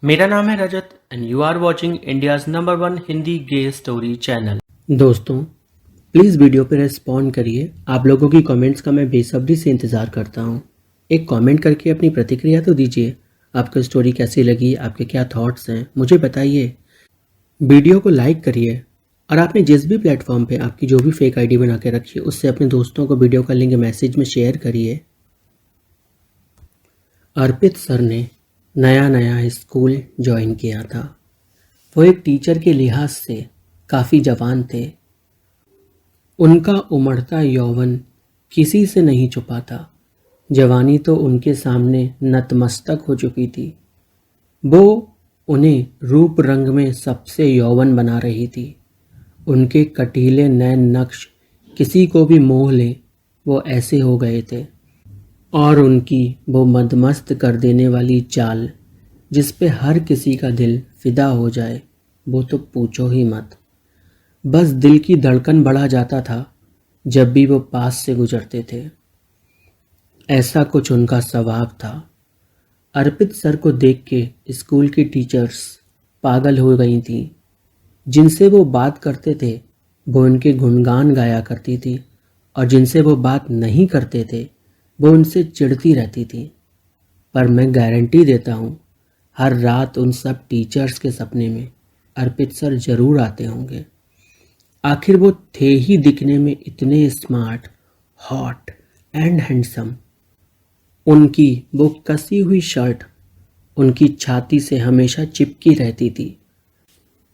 मेरा नाम है Rajat and you are watching India's number 1 Hindi gay story channel. दोस्तों प्लीज़ वीडियो पर रिस्पॉन्ड करिए। आप लोगों की कमेंट्स का मैं बेसब्री से इंतज़ार करता हूँ। एक कमेंट करके अपनी प्रतिक्रिया तो दीजिए। आपको स्टोरी कैसी लगी, आपके क्या थॉट्स हैं, मुझे बताइए। वीडियो को लाइक करिए और आपने जिस भी प्लेटफॉर्म पे आपकी जो भी फेक आईडी बना के रखी है उससे अपने दोस्तों को वीडियो का लिंक मैसेज में शेयर करिए। अर्पित सर ने नया नया स्कूल ज्वाइन किया था। वो एक टीचर के लिहाज से काफ़ी जवान थे। उनका उमड़ता यौवन किसी से नहीं छुपा था। जवानी तो उनके सामने नतमस्तक हो चुकी थी। वो उन्हें रूप रंग में सबसे यौवन बना रही थी। उनके कटीले नैन नक्श किसी को भी मोह ले वो ऐसे हो गए थे। और उनकी वो मदमस्त कर देने वाली चाल जिस पे हर किसी का दिल फिदा हो जाए वो तो पूछो ही मत। बस दिल की धड़कन बढ़ा जाता था जब भी वो पास से गुजरते थे। ऐसा कुछ उनका स्वभाव था। अर्पित सर को देख के स्कूल की टीचर्स पागल हो गई थीं। जिनसे वो बात करते थे वो उनके गुणगान गाया करती थी और जिनसे वो बात नहीं करते थे वो उनसे चिढ़ती रहती थी। पर मैं गारंटी देता हूँ हर रात उन सब टीचर्स के सपने में अर्पित सर जरूर आते होंगे। आखिर वो थे ही दिखने में इतने स्मार्ट, हॉट एंड हैंडसम। उनकी वो कसी हुई शर्ट उनकी छाती से हमेशा चिपकी रहती थी।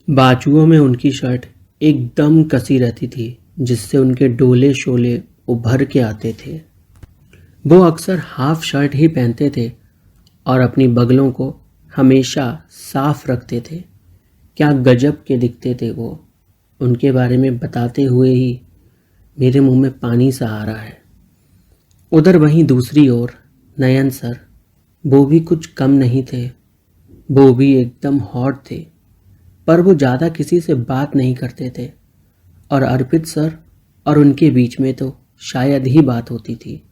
बाजुओं में उनकी शर्ट एकदम कसी रहती थी जिससे उनके डोले शोले उभर के आते थे। वो अक्सर हाफ शर्ट ही पहनते थे और अपनी बगलों को हमेशा साफ रखते थे। क्या गजब के दिखते थे वो। उनके बारे में बताते हुए ही मेरे मुंह में पानी सा आ रहा है। उधर वहीं दूसरी ओर नयन सर, वो भी कुछ कम नहीं थे। वो भी एकदम हॉट थे पर वो ज़्यादा किसी से बात नहीं करते थे और अर्पित सर और उनके बीच में तो शायद ही बात होती थी।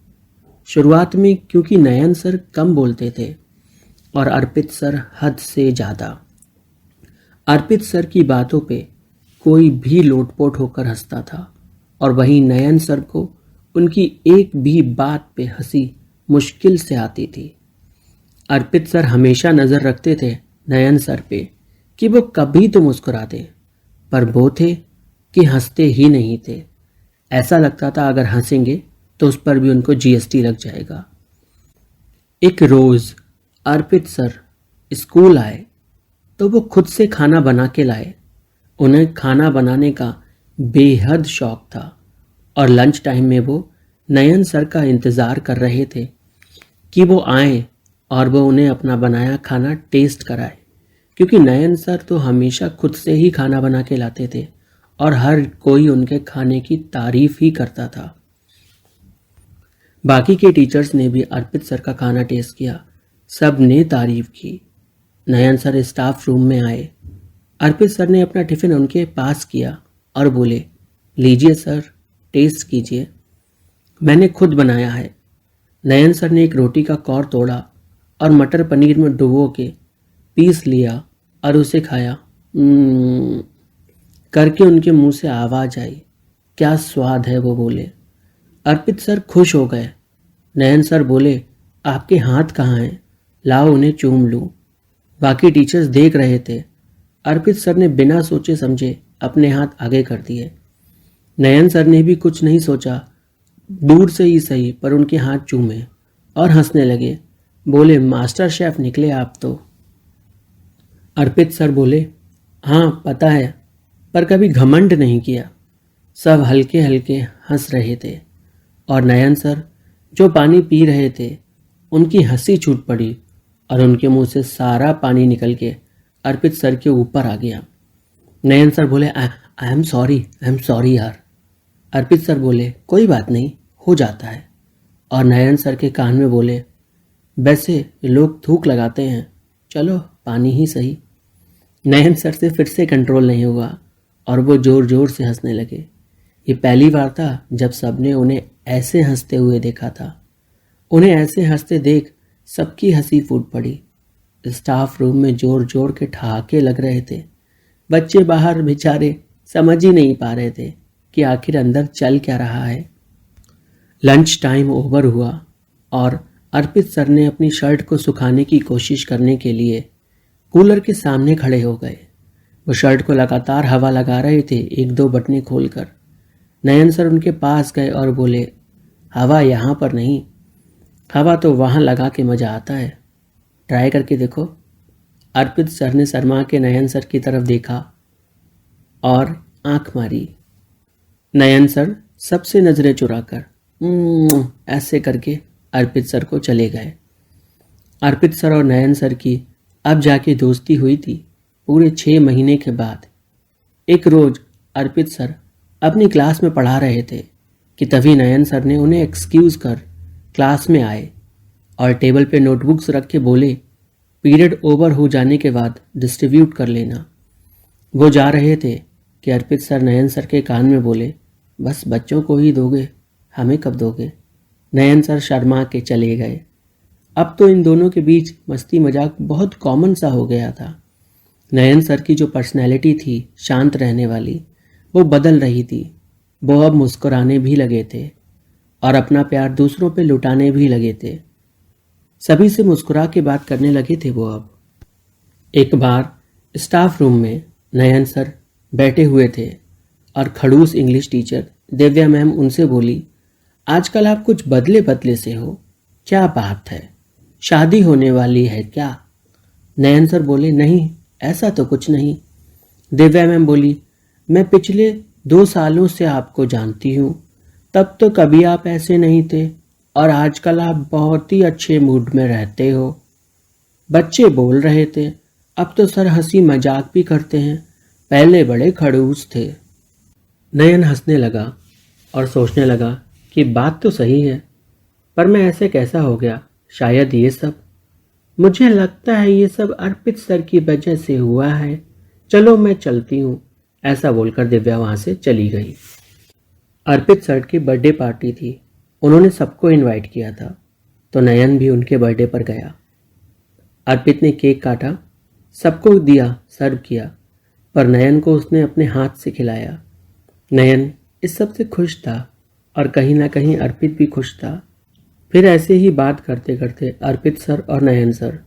शुरुआत में क्योंकि नयन सर कम बोलते थे और अर्पित सर हद से ज़्यादा। अर्पित सर की बातों पे कोई भी लोटपोट होकर हंसता था और वहीं नयन सर को उनकी एक भी बात पे हंसी मुश्किल से आती थी। अर्पित सर हमेशा नज़र रखते थे नयन सर पे कि वो कभी तो मुस्कुराते, पर वो थे कि हंसते ही नहीं थे। ऐसा लगता था अगर हंसेंगे तो उस पर भी उनको जीएसटी लग जाएगा। एक रोज़ अर्पित सर स्कूल आए तो वो खुद से खाना बना के लाए। उन्हें खाना बनाने का बेहद शौक था और लंच टाइम में वो नयन सर का इंतज़ार कर रहे थे कि वो आएं और वो उन्हें अपना बनाया खाना टेस्ट कराए, क्योंकि नयन सर तो हमेशा खुद से ही खाना बना के लाते थे और हर कोई उनके खाने की तारीफ ही करता था। बाकी के टीचर्स ने भी अर्पित सर का खाना टेस्ट किया। सब ने तारीफ की। नयन सर स्टाफ रूम में आए। अर्पित सर ने अपना टिफ़िन उनके पास किया और बोले, लीजिए सर, टेस्ट कीजिए, मैंने खुद बनाया है। नयन सर ने एक रोटी का कौर तोड़ा और मटर पनीर में डुबो के पीस लिया और उसे खाया। करके उनके मुंह से आवाज़ आई, क्या स्वाद है, वो बोले। अर्पित सर खुश हो गए। नयन सर बोले, आपके हाथ कहाँ हैं, लाओ उन्हें चूम लूँ। बाकी टीचर्स देख रहे थे। अर्पित सर ने बिना सोचे समझे अपने हाथ आगे कर दिए। नयन सर ने भी कुछ नहीं सोचा, दूर से ही सही पर उनके हाथ चूमे और हंसने लगे। बोले, मास्टर शेफ निकले आप तो। अर्पित सर बोले, हाँ पता है, पर कभी घमंड नहीं किया। सब हल्के हल्के हंस रहे थे और नयन सर जो पानी पी रहे थे उनकी हंसी छूट पड़ी और उनके मुंह से सारा पानी निकल के अर्पित सर के ऊपर आ गया। नयन सर बोले, आई एम सॉरी यार। अर्पित सर बोले, कोई बात नहीं, हो जाता है। और नयन सर के कान में बोले, वैसे लोग थूक लगाते हैं, चलो पानी ही सही। नयन सर से फिर से कंट्रोल नहीं हुआ और वो जोर जोर से हंसने लगे। ये पहली बार था जब सबने उन्हें ऐसे हंसते हुए देखा था। उन्हें ऐसे हंसते देख सबकी हंसी फूट पड़ी। स्टाफ रूम में जोर जोर के ठहाके लग रहे थे। बच्चे बाहर बेचारे समझ ही नहीं पा रहे थे कि आखिर अंदर चल क्या रहा है। लंच टाइम ओवर हुआ और अर्पित सर ने अपनी शर्ट को सुखाने की कोशिश करने के लिए कूलर के सामने खड़े हो गए। वो शर्ट को लगातार हवा लगा रहे थे, एक दो बटनें खोलकर। नयन सर उनके पास गए और बोले, हवा यहाँ पर नहीं, हवा तो वहाँ लगा के मज़ा आता है, ट्राई करके देखो। अर्पित सर ने शर्मा के नयन सर की तरफ देखा और आंख मारी। नयन सर सबसे नज़रें चुराकर ऐसे करके अर्पित सर को चले गए। अर्पित सर और नयन सर की अब जाके दोस्ती हुई थी पूरे 6 महीने के बाद। एक रोज़ अर्पित सर अपनी क्लास में पढ़ा रहे थे कि तभी नयन सर ने उन्हें एक्सक्यूज़ कर क्लास में आए और टेबल पे नोटबुक्स रख के बोले, पीरियड ओवर हो जाने के बाद डिस्ट्रीब्यूट कर लेना। वो जा रहे थे कि अर्पित सर नयन सर के कान में बोले, बस बच्चों को ही दोगे, हमें कब दोगे। नयन सर शर्मा के चले गए। अब तो इन दोनों के बीच मस्ती मजाक बहुत कॉमन सा हो गया था। नयन सर की जो पर्सनैलिटी थी शांत रहने वाली, वो बदल रही थी। वो अब मुस्कुराने भी लगे थे और अपना प्यार दूसरों पे लुटाने भी लगे थे। सभी से मुस्कुरा के बात करने लगे थे वो अब। एक बार स्टाफ रूम में नयन सर बैठे हुए थे और खड़ूस इंग्लिश टीचर दिव्या मैम उनसे बोली, आजकल आप कुछ बदले बदले से हो, क्या बात है, शादी होने वाली है क्या? नयन सर बोले, नहीं ऐसा तो कुछ नहीं। दिव्या मैम बोली, मैं पिछले 2 सालों से आपको जानती हूँ, तब तो कभी आप ऐसे नहीं थे और आजकल आप बहुत ही अच्छे मूड में रहते हो। बच्चे बोल रहे थे, अब तो सर हंसी मजाक भी करते हैं, पहले बड़े खड़ूस थे। नयन हंसने लगा और सोचने लगा कि बात तो सही है, पर मैं ऐसे कैसा हो गया, शायद ये सब, मुझे लगता है ये सब अर्पित सर की वजह से हुआ है, चलो मैं चलती हूँ। ऐसा बोलकर दिव्या वहाँ से चली गई। अर्पित सर की बर्थडे पार्टी थी, उन्होंने सबको इनवाइट किया था, तो नयन भी उनके बर्थडे पर गया। अर्पित ने केक काटा, सबको दिया, सर्व किया, पर नयन को उसने अपने हाथ से खिलाया। नयन इस सब से खुश था और कहीं ना कहीं अर्पित भी खुश था। फिर ऐसे ही बात करते करते अर्पित सर और नयन सर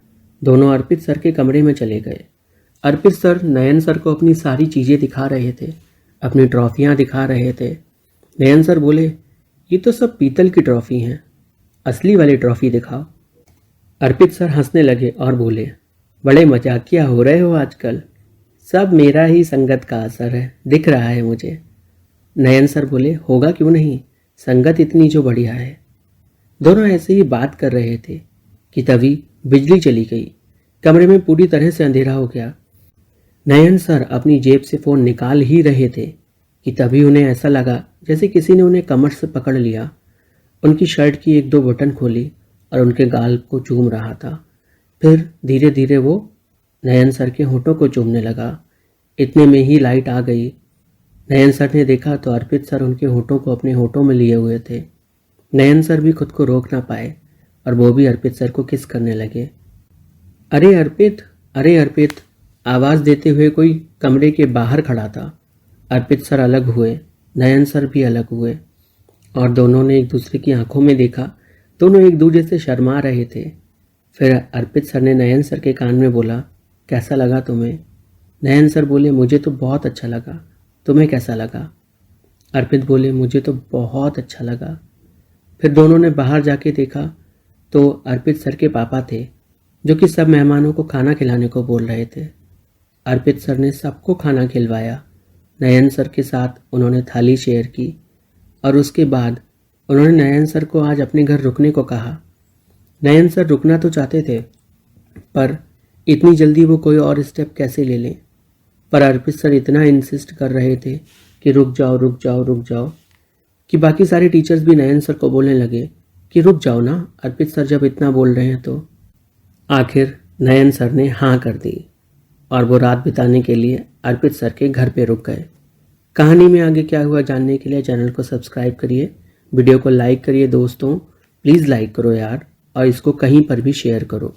दोनों अर्पित सर के कमरे में चले गए। अर्पित सर नयन सर को अपनी सारी चीज़ें दिखा रहे थे, अपनी ट्रॉफियाँ दिखा रहे थे। नयन सर बोले, ये तो सब पीतल की ट्रॉफी हैं, असली वाली ट्रॉफी दिखाओ। अर्पित सर हंसने लगे और बोले, बड़े मजाकिया हो रहे हो आजकल, सब मेरा ही संगत का असर है, दिख रहा है मुझे। नयन सर बोले, होगा क्यों नहीं, संगत इतनी जो बढ़िया है। दोनों ऐसे ही बात कर रहे थे कि तभी बिजली चली गई। कमरे में पूरी तरह से अंधेरा हो गया। नयन सर अपनी जेब से फ़ोन निकाल ही रहे थे कि तभी उन्हें ऐसा लगा जैसे किसी ने उन्हें कमर से पकड़ लिया। उनकी शर्ट की 1-2 बटन खोली और उनके गाल को चूम रहा था। फिर धीरे धीरे वो नयन सर के होठों को चूमने लगा। इतने में ही लाइट आ गई। नयन सर ने देखा तो अर्पित सर उनके होठों को अपने होठों में लिए हुए थे। नयन सर भी खुद को रोक ना पाए और वो भी अर्पित सर को किस करने लगे। अरे अर्पित, अरे अर्पित, आवाज़ देते हुए कोई कमरे के बाहर खड़ा था। अर्पित सर अलग हुए, नयन सर भी अलग हुए और दोनों ने एक दूसरे की आंखों में देखा। दोनों एक दूसरे से शर्मा रहे थे। फिर अर्पित सर ने नयन सर के कान में बोला, कैसा लगा तुम्हें? नयन सर बोले, मुझे तो बहुत अच्छा लगा, तुम्हें कैसा लगा? अर्पित बोले, मुझे तो बहुत अच्छा लगा। फिर दोनों ने बाहर जाके देखा तो अर्पित सर के पापा थे जो कि सब मेहमानों को खाना खिलाने को बोल रहे थे। अर्पित सर ने सबको खाना खिलवाया। नयन सर के साथ उन्होंने थाली शेयर की और उसके बाद उन्होंने नयन सर को आज अपने घर रुकने को कहा। नयन सर रुकना तो चाहते थे पर इतनी जल्दी वो कोई और स्टेप कैसे ले लें। पर अर्पित सर इतना इंसिस्ट कर रहे थे कि रुक जाओ रुक जाओ रुक जाओ कि बाकी सारे टीचर्स भी नयन सर को बोलने लगे कि रुक जाओ ना अर्पित सर जब इतना बोल रहे हैं तो। आखिर नयन सर ने हाँ कर दी और वो रात बिताने के लिए अर्पित सर के घर पे रुक गए। कहानी में आगे क्या हुआ जानने के लिए चैनल को सब्सक्राइब करिए, वीडियो को लाइक करिए दोस्तों, प्लीज़ लाइक करो यार, और इसको कहीं पर भी शेयर करो।